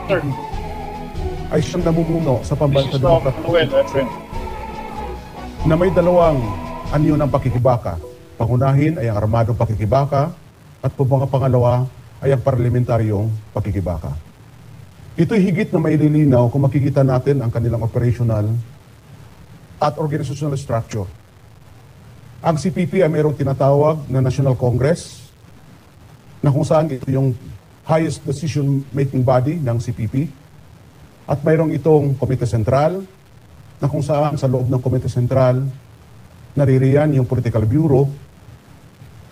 ay siyang namumuno sa pambansang demokratiko na may dalawang anyo ng pakikibaka. Pangunahin ay ang armadong pakikibaka at pangalawa ay ang parlamentaryong pakikibaka. Ito'y higit na maililinaw kung makikita natin ang kanilang operational at organizational structure. Ang CPP ay mayroong tinatawag na National Congress na kung saan ito yung highest decision-making body ng CPP. At mayroong itong Komite Sentral na kung saan sa loob ng Komite Sentral naririyan yung Political Bureau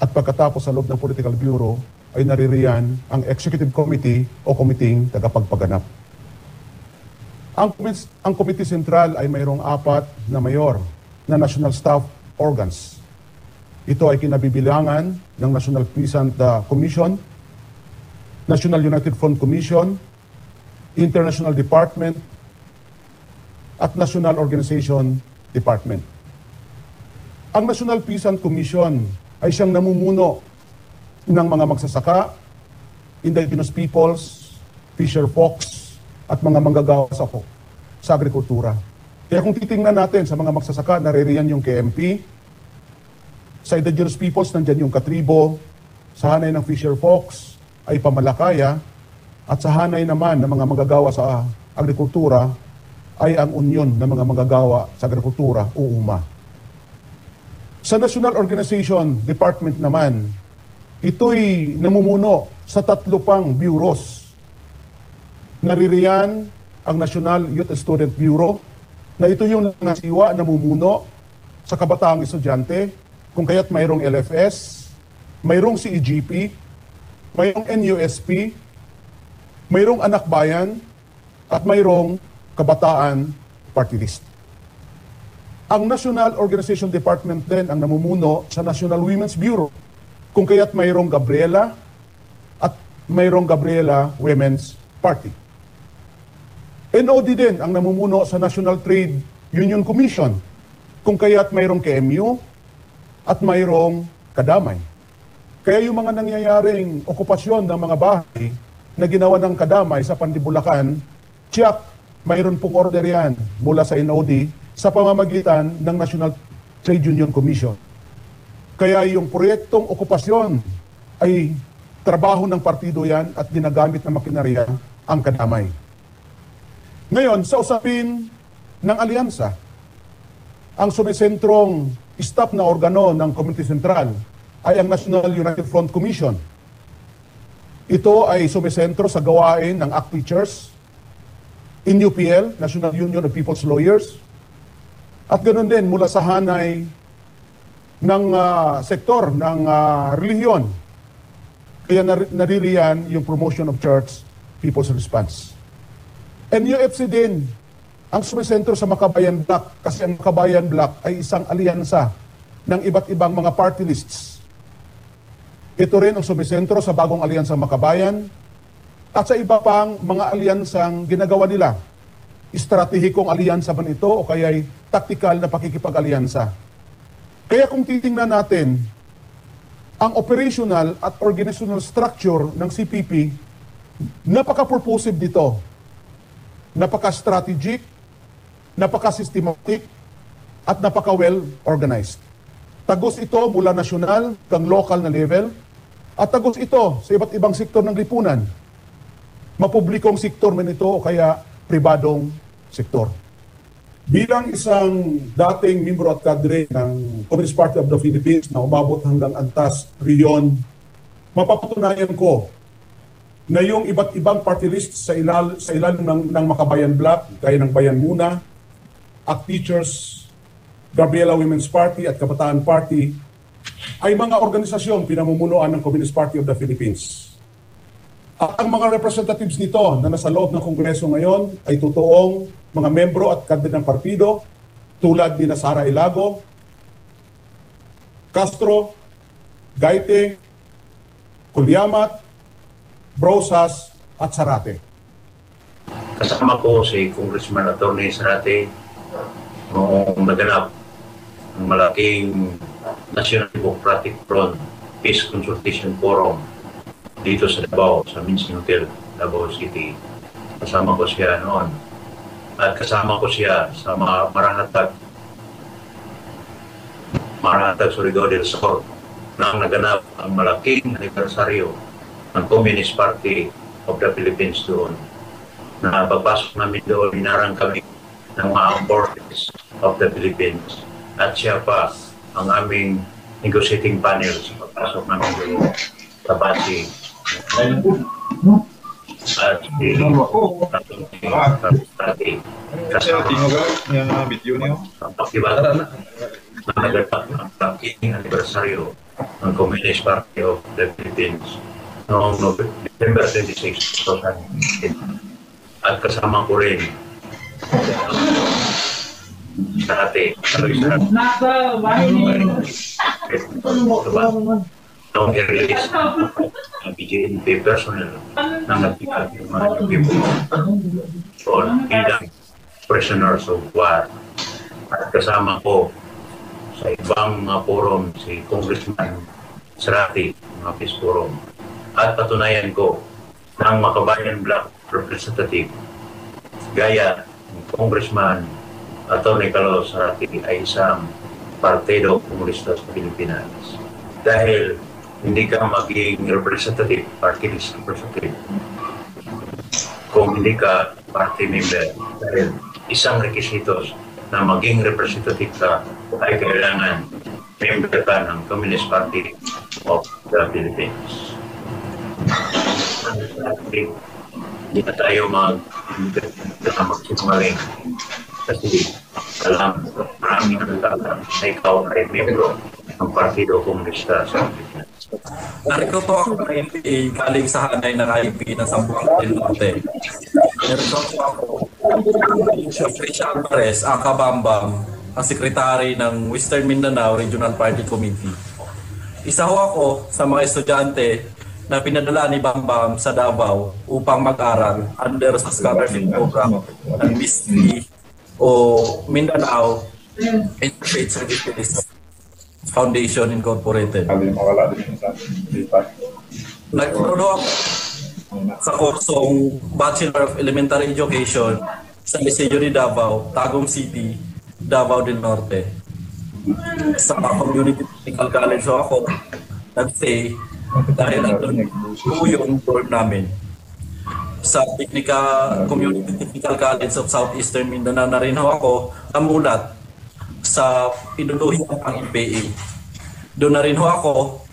at pagkatapos sa loob ng Political Bureau ay naririyan ang Executive Committee o Komiting Tagapagpaganap. Ang Komite Sentral ay mayroong 4 na mayor na National Staff Organs. Ito ay kinabibilangan ng National Peasant Commission, National United Front Commission, International Department, at National Organization Department. Ang National Peasant Commission ay siyang namumuno ng mga magsasaka, indigenous peoples, fisher folks, at mga manggagawa sa agrikultura. Kaya kung titingnan natin sa mga magsasaka, naririyan yung KMP, sa indigenous peoples, nandyan yung katribo, sa hanay ng fisher folks ay pamalakaya, at sa hanay naman ng mga manggagawa sa agrikultura ay ang Union ng mga manggagawa sa agrikultura, UUMA. Sa National Organization Department naman, ito'y namumuno sa 3 pang bureaus. Naririyan ang National Youth Student Bureau, na ito yung nasiwa, namumuno sa kabataang estudyante, kung kaya't mayroong LFS, mayroong CEGP, mayroong NUSP, mayroong Anak Bayan, at mayroong Kabataan Party List. Ang National Organization Department din ang namumuno sa National Women's Bureau, kung kaya't mayroong Gabriela at mayroong Gabriela Women's Party. NOD din ang namumuno sa National Trade Union Commission, kung kaya't mayroong KMU at mayroong kadamay. Kaya yung mga nangyayaring okupasyon ng mga bahay na ginawa ng kadamay sa Pandibulacan, tiyak, mayroon pong order yan mula sa NOD sa pamamagitan ng National Trade Union Commission. Kaya yung proyektong okupasyon ay trabaho ng partido yan at ginagamit ng makinarya ang kadamay. Ngayon, sa usapin ng alyansa, ang sumisentrong staff na organo ng Komite Sentral ay ang National United Front Commission. Ito ay sumisentro sa gawain ng ACT Teachers, NUPL, National Union of People's Lawyers, at ganoon din mula sa hanay ng sektor ng relihiyon. Kaya naririyan yung Promotion of Church People's Response. NUFC din ang sumisentro sa Makabayan Bloc, kasi ang Makabayan Bloc ay isang alyansa ng iba't ibang mga party lists. Ito rin ang sumisentro sa bagong alyansang Makabayan at sa iba pang mga alyansang ginagawa nila. Estratehikong alyansa man ito o kaya'y taktikal na pakikipag-alyansa. Kaya kung titingnan natin ang operational at organizational structure ng CPP, napaka-purposive dito, napaka-strategic, napaka-systematic, at napaka-well-organized. Tagos ito mula nasyonal hanggang local na level, at tagos ito sa iba't ibang sektor ng lipunan. Mapublikong sektor man ito o kaya pribadong sektor. Bilang isang dating membro at kadre ng Communist Party of the Philippines na umabot hanggang Antas, Rion, mapapatunayan ko na yung iba't ibang party lists sa ilalim ng Makabayan Bloc, gaya ng Bayan Muna, ACT Teachers, Gabriela Women's Party at Kabataan Party, ay mga organisasyon pinamumunuan ng Communist Party of the Philippines. At ang mga representatives nito na nasa loob ng Kongreso ngayon ay totoong mga membro at kadre ng partido tulad ni Sara Ilago, Castro, Gaite, Kulyamat, Brosas at Sarate. Kasama ko si Congressman Atty. Sarate noong naganap ng malaking National Democratic Front Peace Consultation Forum dito sa Davao, sa Mincing Hotel, Davao City. Kasama ko siya noon. At kasama ko siya sa mga Marahatag Surigao del Sur nang naganap ang malaking anibersaryo ng Communist Party of the Philippines doon. Na pagpasok namin doon, binarang kami ng mga armed forces of the Philippines. At siya pa ang aming negotiating panel sa pagpasok namin doon sa base. At kasama video niyo ang pakibata na naganap ang malaking anibersaryo ng Communist Party of the Philippines noong December 26, 2018. At kasama ko rin sa ating noong i-release ang BJNP personnel ng nagpikat ng mga people o bilang prisoners of war. At kasama ko sa ibang mga forum si Congressman Serati, mga peace forum. At patunayan ko ng Makabayan Black Representative gaya ng Congressman Atty. Carlos Serati ay isang Partido Komunista sa Pilipinas. Dahil hindi ka maging representative, party list representative, kung hindi ka party member. Dahil isang requisitos na maging representative ka ay kailangan member ka ng Communist Party of the Philippines. Hindi na tayo magsinungaling kasi alam maraming nagtatang na ikaw ay membro ng Partido Komunista sa Pilipinas. Narekruto ako ng NPA galing sa hanay ng IP ng Zamboanga del Norte. Narekruto ako si Felicia Alvarez, ang kabambam, ang sekretary ng Western Mindanao Regional Party Committee. Isa ho ako sa mga estudyante na pinadala ni Bambam sa Davao upang mag-aral under sa scholarship program ng MISTI o Mindanao Interfaith Services Foundation Incorporated. Nagturo ako sa kursong Bachelor of Elementary Education sa Liceo de Davao, Tagum City, Davao del Norte. Sa Community Technical College ako nag-stay dahil nandun yung board namin. Sa Community Technical College of Southeastern Mindanao na rin ako namulat sa pinuluhin ng NPA. Doon na rin ako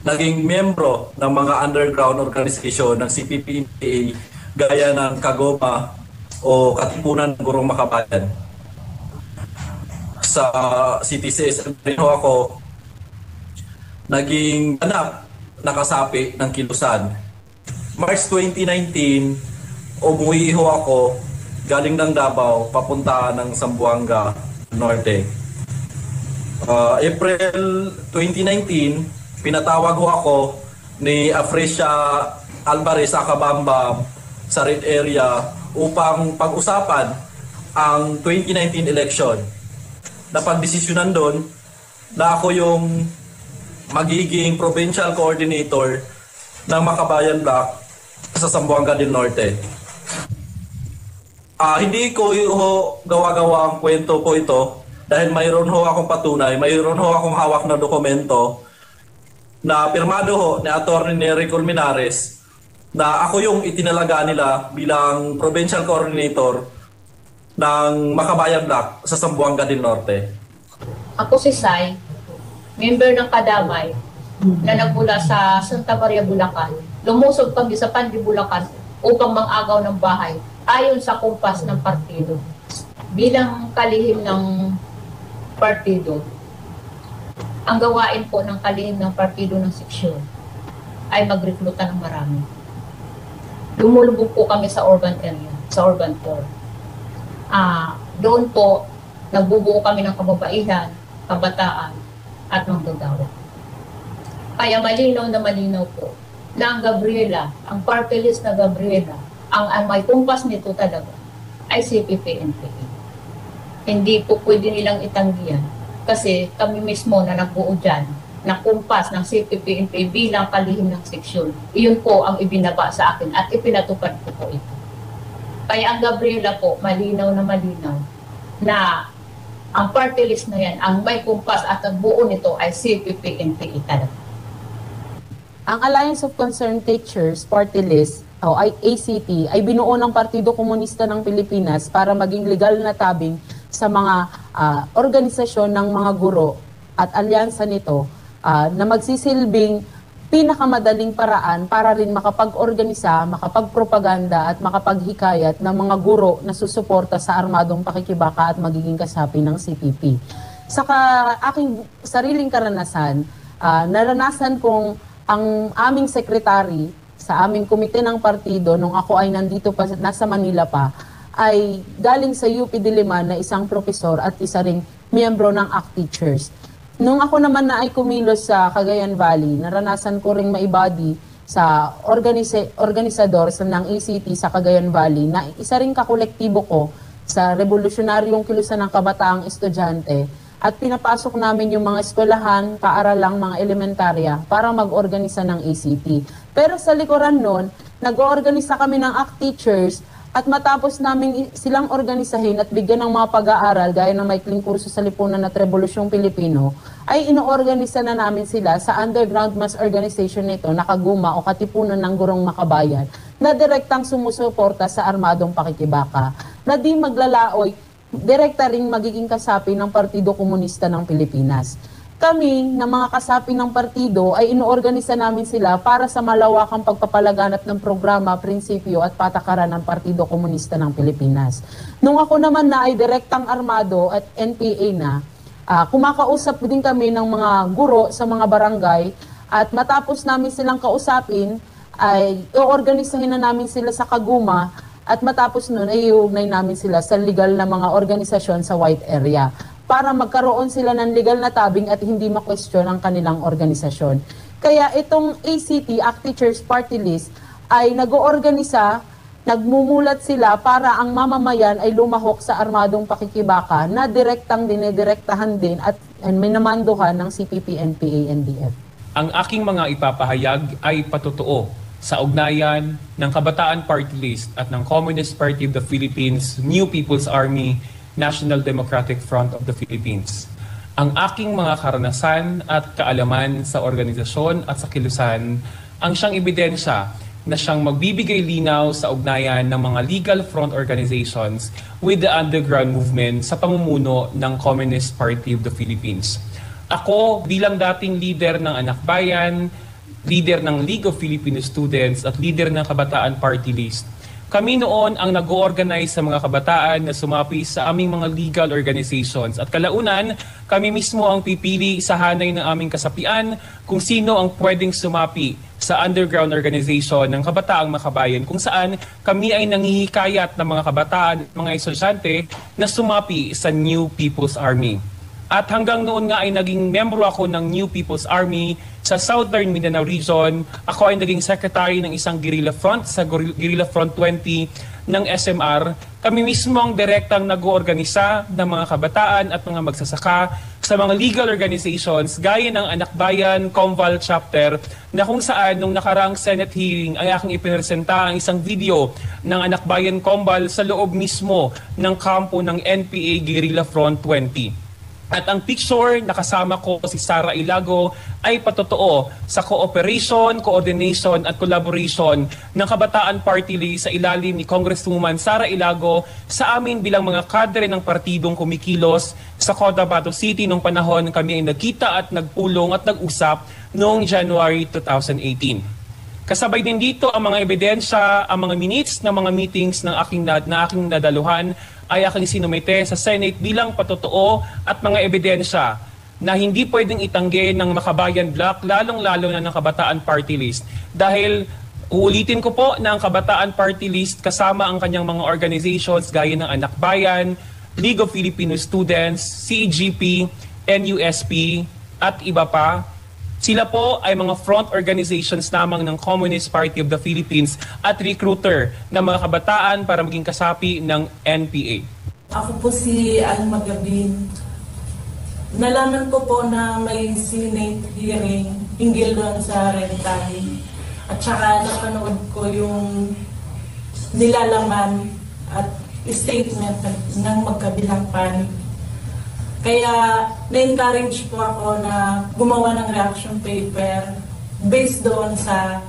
naging miyembro ng mga underground organization ng CPP-NPA gaya ng Kagoma o Katipunan ng Gurong Makabayan. Sa CTCS rin ako naging nakasapi ng Kilusan. March 2019, umuwi ako galing ng Davao papunta ng Zamboanga Norte. April 2019, pinatawag ako ni Afresia Alvarez Akabamba sa Red Area upang pag-usapan ang 2019 election. Napagdesisyonan doon na ako yung magiging provincial coordinator ng Makabayan Black sa Zamboanga del Norte. Hindi ko gawa-gawa ang kwento ko ito dahil mayroon ho akong patunay, mayroon ho akong hawak na dokumento na pirmado ho ni Atty. Nery Colmenares na ako yung itinalaga nila bilang provincial coordinator ng Makabayan Black sa Zamboanga del Norte. Ako si Sai, member ng Kadamay na nagmula sa Santa Maria, Bulacan. Lumusob kami sa Pandi, Bulacan upang mang-agaw ng bahay ayon sa kumpas ng partido. Bilang kalihim ng partido, ang gawain po ng kalihim ng partido ng seksyon ay magrekluta ng marami. Lumulubog po kami sa urban area, sa urban core. Doon po, nagbubuo kami ng kababaihan, kabataan, at manggagawa. Kaya malinaw na malinaw po na ang Gabriela, ang party list na Gabriela, ang may kumpas nito talaga ay CPP-NPA. Hindi po pwede nilang itanggihan kasi kami mismo na nagbuo dyan na kumpas ng CPP-NPA bilang kalihim ng seksyon. Iyon po ang ibinaba sa akin at ipinatupad ko po ito. Kaya ang Gabriela po, malinaw na ang party list na yan, ang may kumpas at ang buo nito ay CPP-NPA talaga. Ang Alliance of Concerned Teachers Party List o ACT ay binuo ng Partido Komunista ng Pilipinas para maging legal na tabing sa mga organisasyon ng mga guro at alyansa nito na magsisilbing pinakamadaling paraan para rin makapag-organisa, makapag-propaganda at makapaghikayat ng mga guro na susuporta sa armadong pakikibaka at magiging kasapi ng CPP. Sa aking sariling karanasan, naranasan kong ang aming sekretary sa aming komite ng partido nung ako ay nandito pa, nasa Manila pa, ay galing sa UP Diliman na isang profesor at isa ring miyembro ng ACT Teachers. Nung ako naman na ay kumilos sa Cagayan Valley, naranasan ko ring maibody sa organisador ng ACT sa Cagayan Valley na isa ring kakolektibo ko sa revolusyonaryong kilusan ng kabataang estudyante at pinapasok namin yung mga eskwelahan, paaralang, mga elementarya para mag-organisa ng ACT. Pero sa likuran nun, nag-organisa kami ng ACT Teachers at matapos namin silang organisahin at bigyan ng mga pag-aaral gaya ng maikling kurso sa lipunan at Rebolusyong Pilipino, ay inoorganisa na namin sila sa underground mass organization nito na Kaguma o Katipunan ng Gurong Makabayan na direktang sumusuporta sa armadong pakikibaka na di maglalaoy direkta ring magiging kasapi ng Partido Komunista ng Pilipinas. Kami, na mga kasapi ng partido, ay inoorganisa namin sila para sa malawakang pagpapalaganap ng programa, prinsipyo at patakaran ng Partido Komunista ng Pilipinas. Nung ako naman na ay direktang armado at NPA na, kumakausap din kami ng mga guro sa mga barangay at matapos namin silang kausapin, ay iorganisahin na namin sila sa Kaguma. At matapos nun ay iugnay namin sila sa legal na mga organisasyon sa white area para magkaroon sila ng legal na tabing at hindi ma-question ang kanilang organisasyon. Kaya itong ACT, ACT Teachers Party List, ay nag-oorganisa, nagmumulat sila para ang mamamayan ay lumahok sa armadong pakikibaka na direktang dinedirektahan din at minamanduhan ng CPP, NPA, NDF. Ang aking mga ipapahayag ay patotoo sa ugnayan ng Kabataan Party List at ng Communist Party of the Philippines, New People's Army, National Democratic Front of the Philippines. Ang aking mga karanasan at kaalaman sa organisasyon at sa kilusan ang siyang ebidensya na siyang magbibigay linaw sa ugnayan ng mga legal front organizations with the underground movement sa pamumuno ng Communist Party of the Philippines. Ako bilang dating leader ng Anak Bayan, leader ng League of Filipino Students at leader ng Kabataan Party List. Kami noon ang nag-organize sa mga kabataan na sumapi sa aming mga legal organizations at kalaunan, kami mismo ang pipili sa hanay ng aming kasapian kung sino ang pwedeng sumapi sa underground organization ng Kabataang Makabayan kung saan kami ay nanghihikayat ng mga kabataan at mga estudyante na sumapi sa New People's Army. At hanggang noon nga ay naging membro ako ng New People's Army sa Southern Mindanao Region. Ako ay naging secretary ng isang guerrilla front sa Guerrilla Front 20 ng SMR. Kami mismo ang direktang nag-oorganisa ng mga kabataan at mga magsasaka sa mga legal organizations gaya ng Anak Bayan, Comval Chapter na kung saan nung nakaraang Senate hearing ay aking ipinesenta ang isang video ng Anak Bayan Comval sa loob mismo ng kampo ng NPA Guerrilla Front 20. At ang picture na kasama ko si Sara Ilago ay patotoo sa cooperation, coordination at collaboration ng Kabataan Party List sa ilalim ni Congresswoman Sara Ilago sa amin bilang mga kadre ng partidong kumikilos sa Cotabato City nung panahon kami ay nagkita at nagpulong at nag-usap noong January 2018. Kasabay din dito ang mga ebidensya, ang mga minutes ng mga meetings na aking nadaluhan ay aking sinumite sa Senate bilang patotoo at mga ebidensya na hindi pwedeng itanggi ng Makabayan Bloc, lalong-lalo na ng Kabataan Party List. Dahil uulitin ko po na ang Kabataan Party List kasama ang kanyang mga organizations gaya ng Anak Bayan, League of Filipino Students, CEGP, NUSP at iba pa. Sila po ay mga front organizations lamang ng Communist Party of the Philippines at recruiter ng mga kabataan para maging kasapi ng NPA. Ako po si Ann Magabin. Nalaman ko po na may Senate hearing hinggil doon sa rentahe. At saka napanood ko yung nilalaman at statement ng magkabilang panig. Kaya na-encourage po ako na gumawa ng reaction paper based doon sa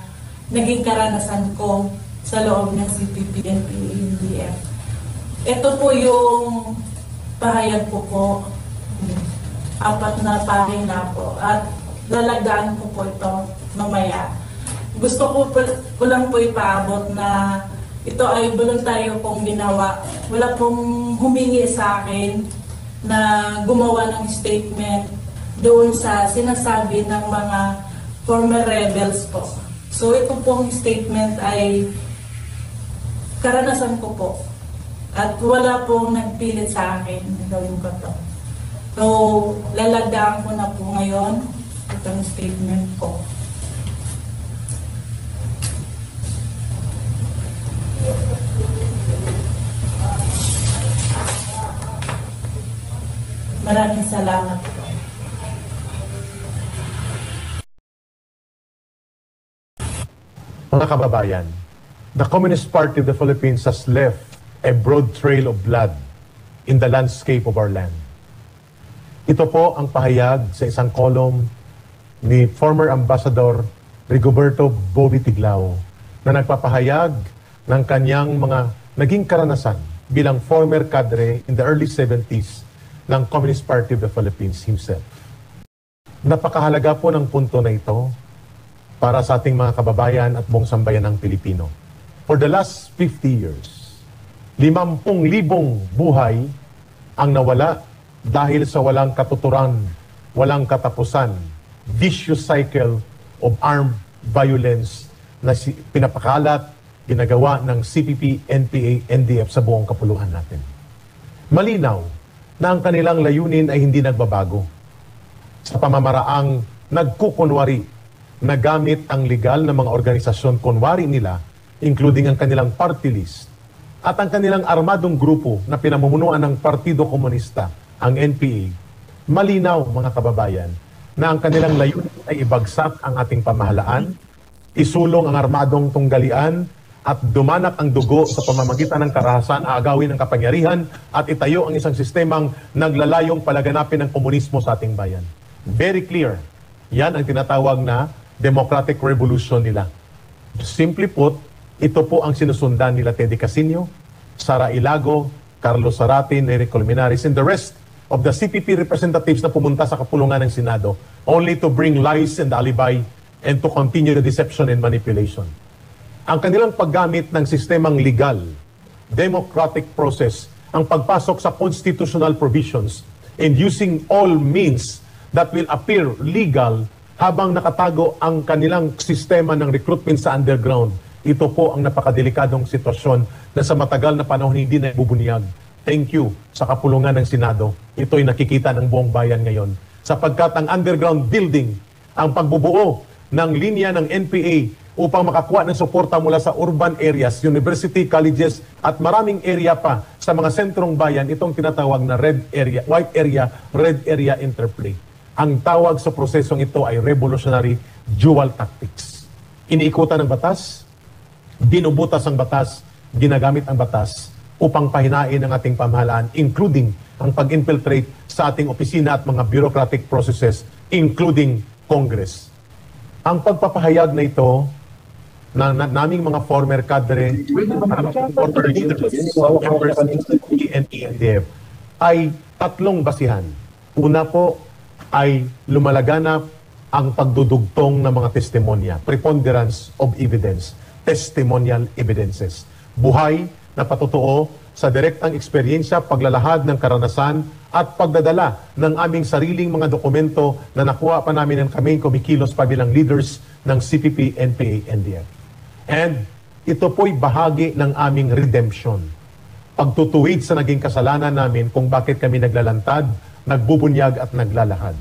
naging karanasan ko sa loob ng CPP-NPA-NDF. Ito po yung pahayag ko po. 4 na pahina po. At lalagdaan ko po ito mamaya. Gusto ko lang po ipaabot na ito ay voluntaryo pong ginawa. Wala pong humingi sa akin na gumawa ng statement doon sa sinasabi ng mga former rebels po. So ito pong statement ay karanasan ko po. At wala pong nagpilit sa akin na gawin ko to. So lalagdaan ko na po ngayon itong statement ko. Maraming salamat po. Mga kababayan, the Communist Party of the Philippines has left a broad trail of blood in the landscape of our land. Ito po ang pahayag sa isang kolum ni former Ambassador Rigoberto Bobby Tiglao na nagpapahayag ng kanyang mga naging karanasan bilang former cadre in the early 70s ng Communist Party of the Philippines himself. Napakahalaga po ng punto na ito para sa ating mga kababayan at buong sambayan ng Pilipino. For the last 50 years, 50,000 buhay ang nawala dahil sa walang katuturan, walang katapusan, vicious cycle of armed violence na pinapakalat, ginagawa ng CPP, NPA, NDF sa buong kapuluhan natin. Malinaw na ang kanilang layunin ay hindi nagbabago. Sa pamamaraang nagkukunwari na gamit ang legal na mga organisasyon kunwari nila, including ang kanilang party list, at ang kanilang armadong grupo na pinamumunuan ng Partido Komunista, ang NPA, malinaw mga kababayan na ang kanilang layunin ay ibagsak ang ating pamahalaan, isulong ang armadong tunggalian, at dumanak ang dugo sa pamamagitan ng karahasan, aagawin ng kapangyarihan, at itayo ang isang sistemang naglalayong palaganapin ng komunismo sa ating bayan. Very clear. Yan ang tinatawag na democratic revolution nila. Simply put, ito po ang sinusundan nila Teddy Casino, Sara Ilago, Carlos Zaratin, Eric Colmenares, and the rest of the CPP representatives na pumunta sa kapulungan ng Senado only to bring lies and alibi and to continue the deception and manipulation. Ang kanilang paggamit ng sistemang legal, democratic process, ang pagpasok sa constitutional provisions, and using all means that will appear legal habang nakatago ang kanilang sistema ng recruitment sa underground. Ito po ang napakadelikadong sitwasyon na sa matagal na panahon hindi na ibubunyag. Thank you sa kapulungan ng Senado. Ito'y nakikita ng buong bayan ngayon. Sapagkat ang underground building, ang pagbubuo ng linya ng NPA upang makakuha ng suporta mula sa urban areas, university, colleges, at maraming area pa sa mga sentrong bayan, itong tinatawag na red area, white area, red area interplay. Ang tawag sa prosesong ito ay revolutionary dual tactics. Iniikutan ng batas, binubutas ang batas, ginagamit ang batas upang pahinain ang ating pamahalaan, including ang pag-infiltrate sa ating opisina at mga bureaucratic processes, including Congress. Ang pagpapahayag na ito na naming mga former cadre, former leaders, members ng NDF, ay tatlong basihan. Una po ay lumalaganap ang pagdudugtong ng mga testimonya, preponderance of evidence, testimonial evidences. Buhay na patotoo sa direktang eksperyensya, paglalahad ng karanasan at pagdadala ng aming sariling mga dokumento na nakuha pa namin ng kaming kumikilos pa bilang leaders ng CPP, NPA, NDF. And ito po'y bahagi ng aming redemption. Pagtutuwid sa naging kasalanan namin kung bakit kami naglalantad, nagbubunyag at naglalahad.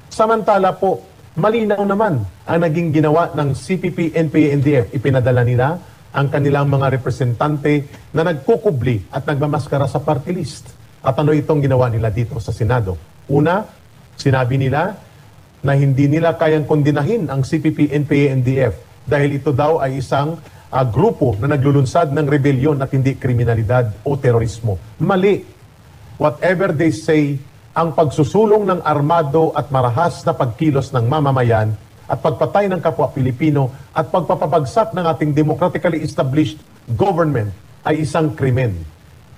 Samantala po, malinaw naman ang naging ginawa ng CPP, NPA, NDF. Ipinadala nila ang kanilang mga representante na nagkukubli at nagmamaskara sa party list. At ano itong ginawa nila dito sa Senado? Una, sinabi nila na hindi nila kayang kondinahin ang CPP, NPA, NDF dahil ito daw ay isang grupo na naglulunsad ng rebellion at hindi kriminalidad o terorismo. Mali. Whatever they say, ang pagsusulong ng armado at marahas na pagkilos ng mamamayan at pagpatay ng kapwa Pilipino at pagpapabagsak ng ating democratically established government ay isang krimen.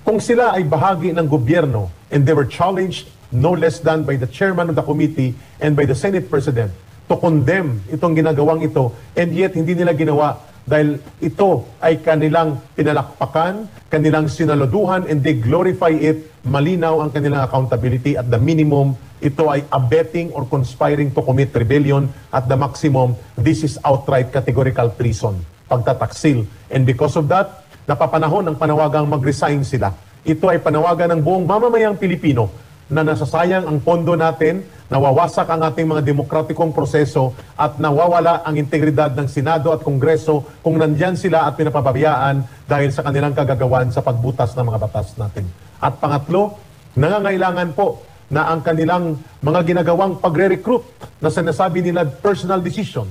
Kung sila ay bahagi ng gobyerno and they were challenged no less than by the chairman of the committee and by the Senate President to condemn itong ginagawang ito, and yet hindi nila ginawa dahil ito ay kanilang pinalakpakan, kanilang sinaluduhan, and they glorify it. Malinaw ang kanilang accountability. At the minimum, ito ay abetting or conspiring to commit rebellion. At the maximum, this is outright categorical treason, pagtataksil. And because of that, napapanahon ang panawagang mag-resign sila. Ito ay panawagan ng buong mamamayang Pilipino na nasasayang ang pondo natin, nawawasak ang ating mga demokratikong proseso at nawawala ang integridad ng Senado at Kongreso kung nandyan sila at pinapababayaan dahil sa kanilang kagagawan sa pagbutas ng mga batas natin. At pangatlo, nangangailangan po na ang kanilang mga ginagawang pagre-recruit na sinasabi nila personal decision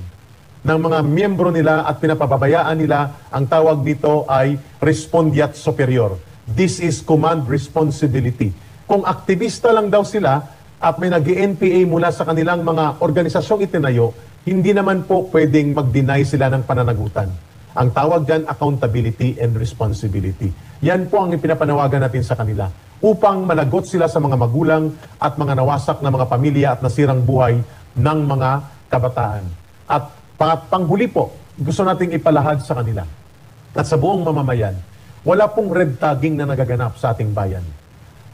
ng mga miyembro nila at pinapababayaan nila, ang tawag dito ay respondeat superior. This is command responsibility. Kung aktivista lang daw sila at may nag-NPA mula sa kanilang mga organisasyong itinayo, hindi naman po pwedeng mag-deny sila ng pananagutan. Ang tawag dyan, accountability and responsibility. Yan po ang ipinapanawagan natin sa kanila upang managot sila sa mga magulang at mga nawasak na mga pamilya at nasirang buhay ng mga kabataan. At panghuli po, gusto nating ipalahad sa kanila at sa buong mamamayan, wala pong red tagging na nagaganap sa ating bayan.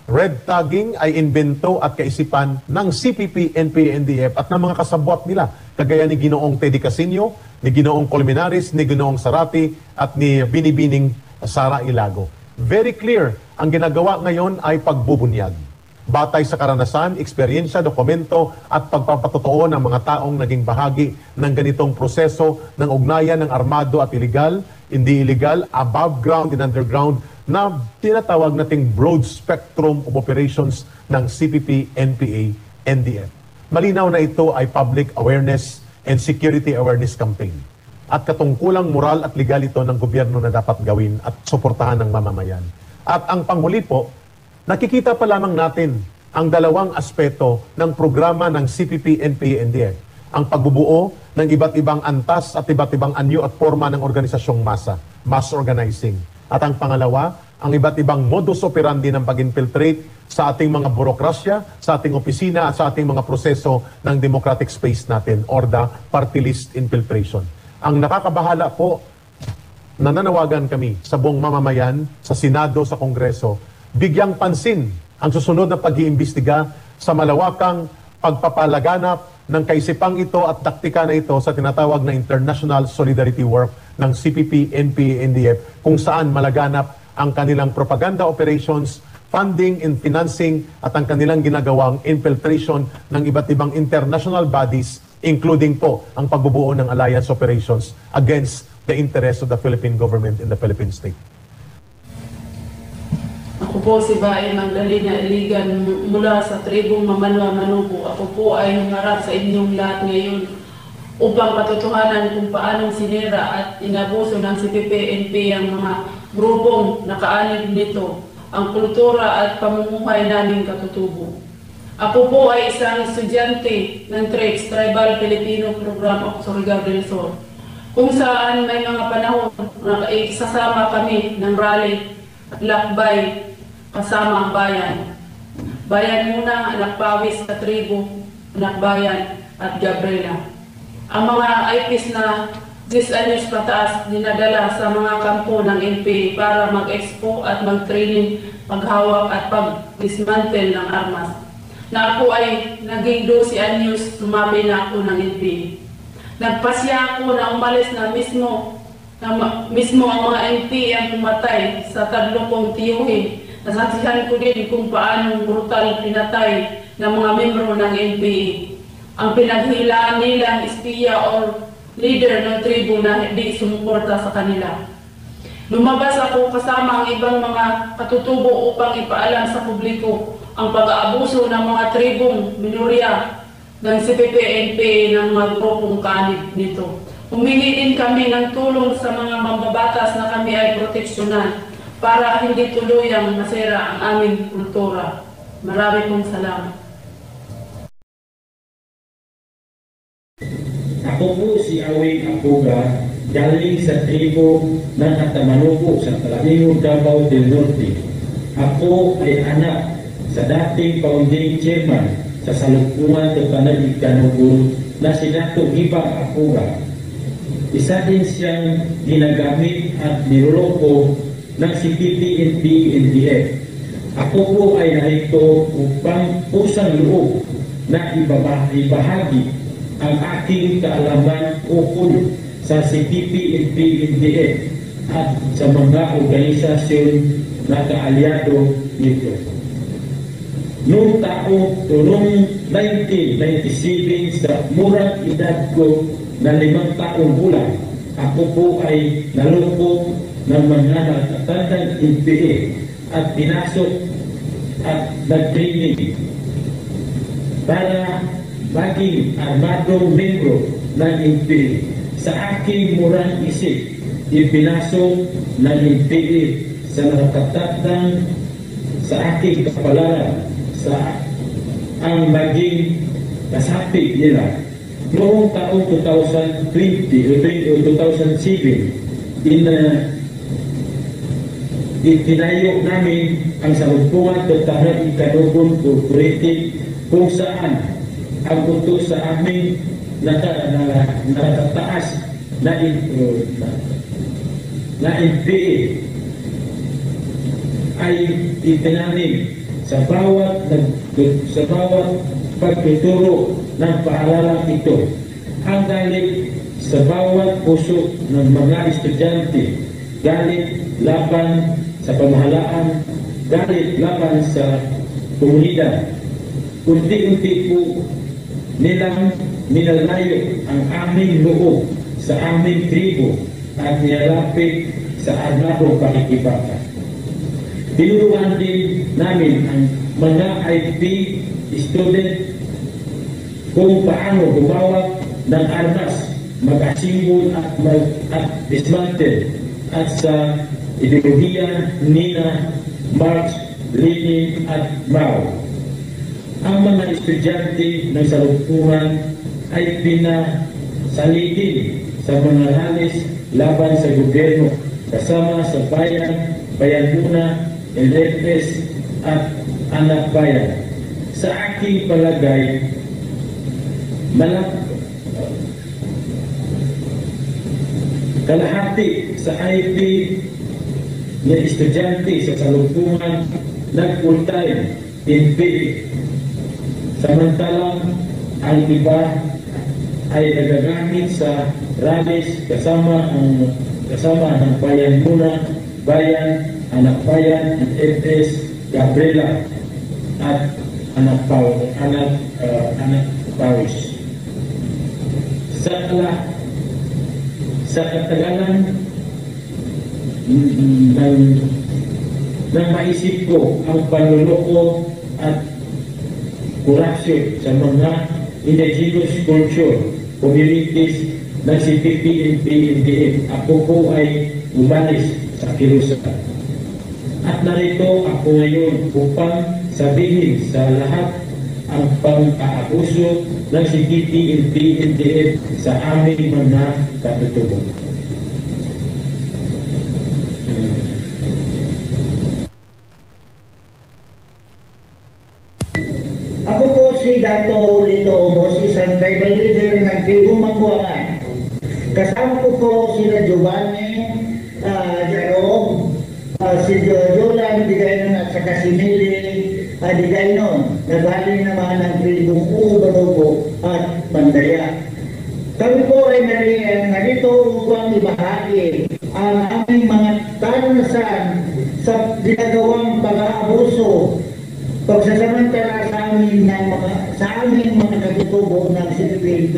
Red tagging ay invento at kaisipan ng CPP, NPA, NDF at ng mga kasabwat nila, kagaya ni Ginoong Teddy Casino, ni Ginoong Colmenares, ni Ginoong Sarati at ni Binibining Sara Ilago. Very clear, ang ginagawa ngayon ay pagbubunyag. Batay sa karanasan, eksperyensya, dokumento at pagpapatotoo ng mga taong naging bahagi ng ganitong proseso ng ugnayan ng armado at illegal, hindi illegal, above ground and underground na tinatawag nating broad spectrum of operations ng CPP, NPA, NDF. Malinaw na ito ay public awareness and security awareness campaign. At katungkulang moral at legal ito ng gobyerno na dapat gawin at suportahan ng mamamayan. At ang panghuli po, nakikita pa lamang natin ang dalawang aspeto ng programa ng CPP, NPA, NDF. Ang pagbubuo ng iba't ibang antas at iba't ibang anyo at forma ng organisasyong masa, mass organizing. At ang pangalawa, ang iba't ibang modus operandi ng pag-infiltrate sa ating mga burokrasya, sa ating opisina at sa ating mga proseso ng democratic space natin or the party list infiltration. Ang nakakabahala po, nananawagan kami sa buong mamamayan, sa Senado, sa Kongreso, bigyang pansin ang susunod na pag-iimbestiga sa malawakang pagpapalaganap ng kaisipang ito at taktika na ito sa tinatawag na international solidarity work ng CPP, NPA, NDF, kung saan malaganap ang kanilang propaganda operations, funding and financing at ang kanilang ginagawang infiltration ng iba't ibang international bodies, including po ang pagbubuo ng alliance operations against the interests of the Philippine government and the Philippine state. Ako po si Bae Magdalena Iligan mula sa tribong Mamanwa, Manubo. Ako po ay humarap sa inyong lahat ngayon upang patutuhanan kung paanong sinira at inabuso ng CPP-NP ang mga grupong nakaanib nito, ang kultura at pamumuhay naming katutubo. Ako po ay isang estudyante ng TREX, Tribal Filipino Program of Surigao del Sur, kung saan may mga panahon na isasama kami ng rally at lakbay kasama ang bayan. Bayan muna, Alakpawis, Katribo, Nakbayan at Gabriela. Ang mga IPs na 10 anyos pataas dinadala sa mga kampo ng NPA para mag-expo at mag-training, paghawak at pag-dismantle ng armas. Na ako ay naging 12 anyos, tumabi na ako ng NPA. Nagpasya ako na umalis na mismo ang mga NPA ang pumatay sa tatlo kong tiyuhin. Nasaksihan ko din kung paano brutal pinatay ng mga membro ng NPA. Ang pinaghilaan nilang espiya or leader ng tribo na hindi sumuporta sa kanila. Lumabas ako kasama ang ibang mga katutubo upang ipaalam sa publiko ang pag-aabuso ng mga tribong minorya ng CPP-NPA ng mga grupong kanib nito. Humingi din kami ng tulong sa mga mambabatas na kami ay proteksyonan para hindi tuluyang masira ang aming kultura. Marami pong salamat. Ako po si Awing Apuga, galing sa tribo ng Atamanubo sa Talamingog, Davao del Norte. Ako ay anak sa dating founding chairman sa Salungpungan ng Panagig Kanuguro na si Dato' Gibang Apuga. Isa din siyang ginagamit at niloloko ng CPP-NP-NDF. Ako po ay narito upang pusang loob na ibahagi ang aking kaalaman ukol sa CPP-NP-NDF at sa mga organisasyon na kaalyado nito. Noong taong 1997 sa murang edad ko na 5 taong gulang, ako po ay nalungkot ng mga natatandang NPA at pinasok at nag-training para maging armadong membro ng NPA. Sa aking murang isip, ipinasok ng NPA sa nakatatandang sa aking kapalaran sa ang maging kasapi nila. Noong taong 2020 o 2007, itinayo namin ang Salungpungan ng Panagig Kanuguro Cooperative kung saan ang utos sa aming natataas na NPA ay itinanim sa bawat pagtuturo ng paaralang ito. Ang galit sa bawat puso ng mga estudyante, galit laban sa pamahalaan, galit laban sa komunidad. Unti-unti po nilang minalayo ang aming loob sa aming tribo at nilalapit sa armadong pakikibaka. Tinuruan din namin ang mga IP student kung paano gumawak ng armas, mag-asimbol at dismantle at sa ideolohiya nina Marx, Lenin at Mao. Ang mga estudyante ng Salungpungan ay pinasalidin sa mga halis laban sa gobyerno kasama sa Bayan-Muna, LFS at Anak Bayan. Sa aking palagay, kalahati sa IP na estudyante sa Salungpungan nag-full-time NPA. Samantalang ang iba ay nagagamit sa rallies kasama ng Bayan-Muna, Bayan, Anak Bayan, FS, Gabriela at Anak Pawis. Sa katagalan ng maisip ko ang panluloko at corruption sa mga indigenous culture communities ng CPP-NP-NDF. Ako po ay umalis sa Kilusan. At narito ako ngayon upang sabihin sa lahat ang pang-aabuso ng CPP-NP-NDF sa aming mga katutubo. Ako po si Dato' Lito Omos, isang tribal leader ng Tribo Mangguangan. Kasama ko po sila Giovanni, Jerome, si Jolan Digaynon at saka si Mili Digaynon, nagaling naman ng Tribong Ubarogo at Bandaya. Kami po ay narito upang ibahagi ang aming mga karanasan sa ginagawang pag-aabuso, pagsasamantala sa aming mga katutubo ng CPP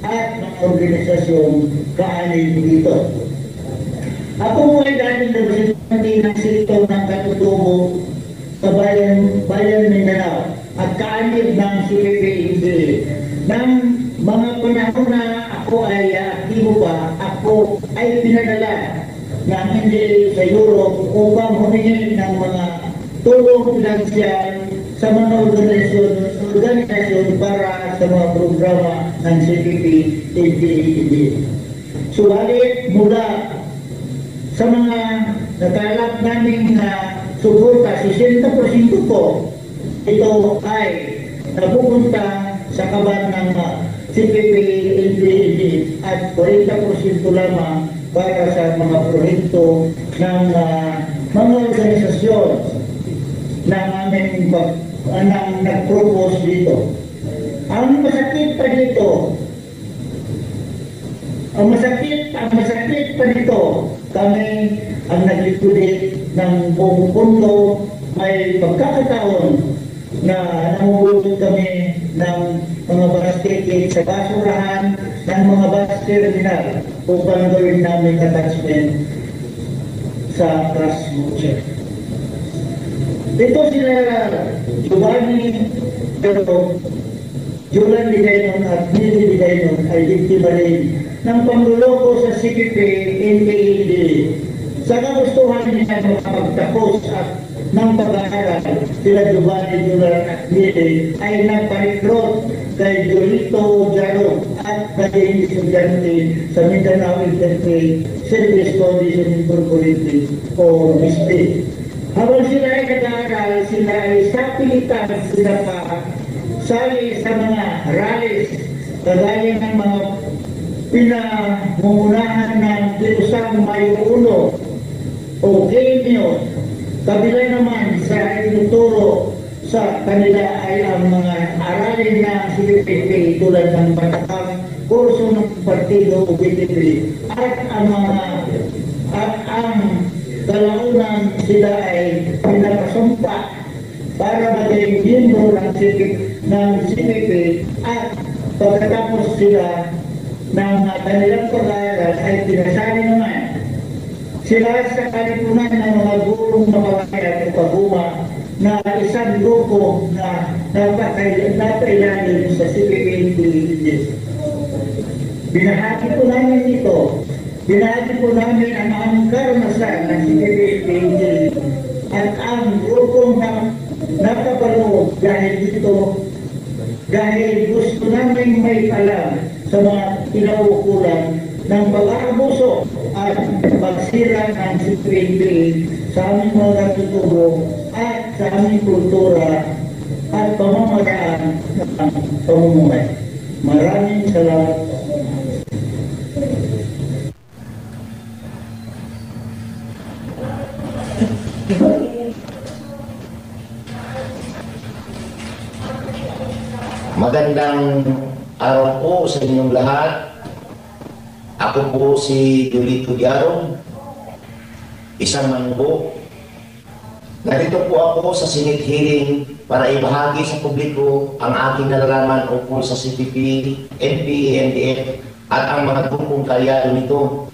at ng organisasyon kaanib dito. Ako po ay dating representante ng sito ng katutubo sa Bayan Mindanao at kaanib ng CPP ng mga panahon na ako ay aktibo pa, ako ay pinadala ng NGA sa Europe upang humingi ng mga tulong finansyal sa mga organisasyon para sa mga programa ng CPP, APACD. Subalit mula sa mga nakalap namin na suporta, 60% po ito ay napupunta sa kaban ng CPP, APACD at 40% lamang para sa mga proyekto ng mga organisasyon na namin nag-propose dito. Ang masakit pa dito, kami ang nag-liquidate ng buong pundo. May pagkakataon na namumulot kami ng mga bus ticket sa basurahan ng mga bus terminal upang gawin namin attachment sa crash voucher. Ito sila Giovanni, pero Julan Ligaynon at Nili Ligaynon ay biktima rin ng pangluloko sa CPP, NPAD. Sa kagustuhan nila makapagtapos at ng pag-aaral, sila Giovanni, Julan at Nili ay nagpa-recruit kay Jolito Jaro at naging estudyante sa Mindanao Interfaith Service Condition Incorporated o MISP. Habang sila ay nag-aaral, sila ay sa pilitan, sila pa sali sa mga rallies, kagaya ng mga pinangungunahan ng Kilusang Mayo 1 o Gremio. Kabila naman sa inuturo sa kanila ay ang mga aralin ng CPP tulad ng patakang kurso ng partido o BTP at ang kalaunan sila ay pinapasumpa para maging miyembro ng CPP at pagkatapos sila ng kanilang pag-aaral ay pinasali naman sila sa kalipunan ng mga gurong makawayan o paguma na isang grupo na napailalim sa CPP. Binahagi po namin ito. Binahagi po namin ang aming karanasan ng CPP at ang grupong nakapaloob dahil gusto namin may alam sa mga kinaukulan ng pag-aabuso at pagsira ng CPP sa aming mga katutubo at sa aming kultura at pamamaraan ng pamumuhay. Maraming salamat. Magandang araw po sa inyong lahat. Ako po si Jolito Jaro, isang manubo. Narito po ako sa Senate hearing para ibahagi sa publiko ang aking nalalaman ukol sa CPP, NPA, NDF at ang mga grupong kalyado nito.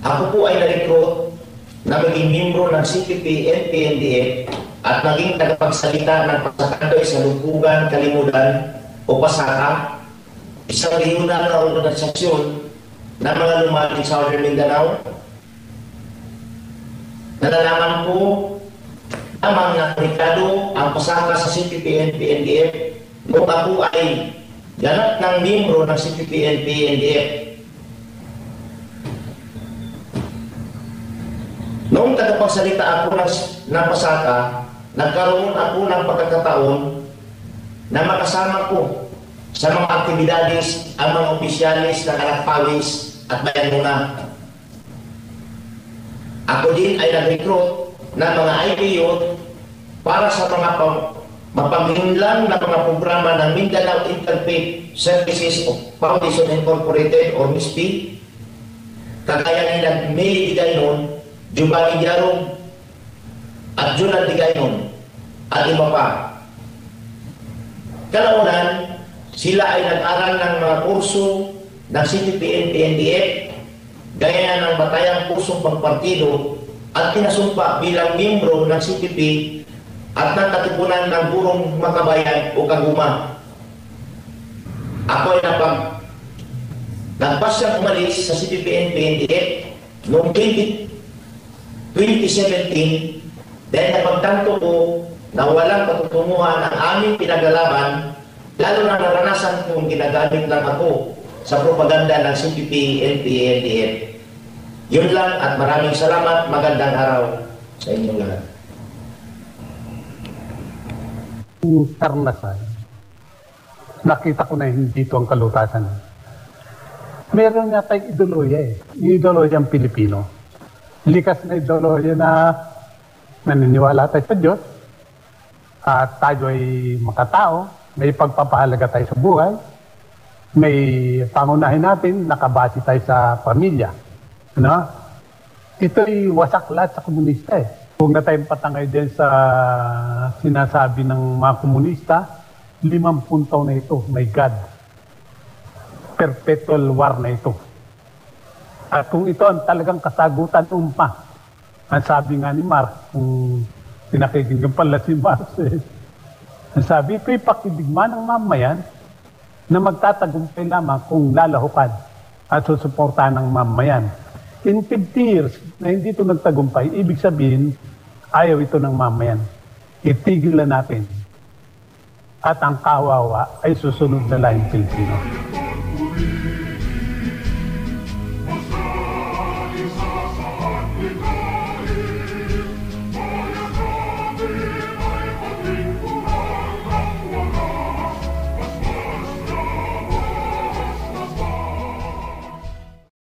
Ako po ay na-recruit na maging membro ng CPP, NPA, NDF at naging tagapagsalita ng Pasakandoy sa Lumpugan, Kalimudan o Pasaka, isang regional na organisasyon ng mga lumali sa Southern Mindanao. Nalalaman po lamang na komunikado ang Pasaka sa CPP, NPA, NDF noong ako ay ganap ng membro ng CPP, NPA, NDF. Noong tagapagsalita ako ng Pasaka, nagkaroon ako ng pagkakataon na makasama ko sa mga aktibidades ang mga opisyalis ng Anak-Pawis at Bayan Muna. Ako din ay nag-recruit ng mga IPO para sa mga mapaghinlang na mga programa ng Mindanao Interfaith Services Foundation Incorporated o MISP, kagaya nila Meli Digaynon, Giovanni Jaro, at Julan Ligaynon at iba pa. Kalaunan, sila ay nag-aral ng mga kurso ng CPP, NPA, NDF, gaya ng batayang kursong pagpartido at pinasumpa bilang miyembro ng CPP at ng katipunan ng Burong Makabayan o Kaguma. Ako ay nagpasyang umalis sa CPP-NP-NDF noong 2017 dahil napagtanto ko na walang patutunguhan ang aming pinagalaban, lalo na naranasan kong ginagamit lang ako sa propaganda ng CPP-NP-NDF. Yun lang at maraming salamat. Magandang araw sa inyong lahat. Karnasan, nakita ko na hindi ito ang kalutasan. Meron nga tayong ideolohiya eh. Yung ideolohiya ang Pilipino. Likas na ideolohiya na naniniwala tayo sa Diyos at tayo ay makatao, may pagpapahalaga tayo sa buhay, may pangunahin natin, nakabase tayo sa pamilya. No? Ito'y wasak lahat sa komunista eh. Huwag na tayong patangay din sa sinasabi ng mga komunista, 50 taon na ito, my God. Perpetual war na ito. At kung ito ang talagang kasagutan umpa, ang sabi nga ni Marx, kung pinakikinggan pala si Marx eh, ang sabi, ito'y pakidigma ng mamayan na magtatagumpay lamang kung lalahukan at susuportahan ng mamayan. In 50 years na hindi ito nagtagumpay, ibig sabihin, ayaw ito ng mamayan. Itigil na natin. At ang kawawa ay susunod na laing Pilipino.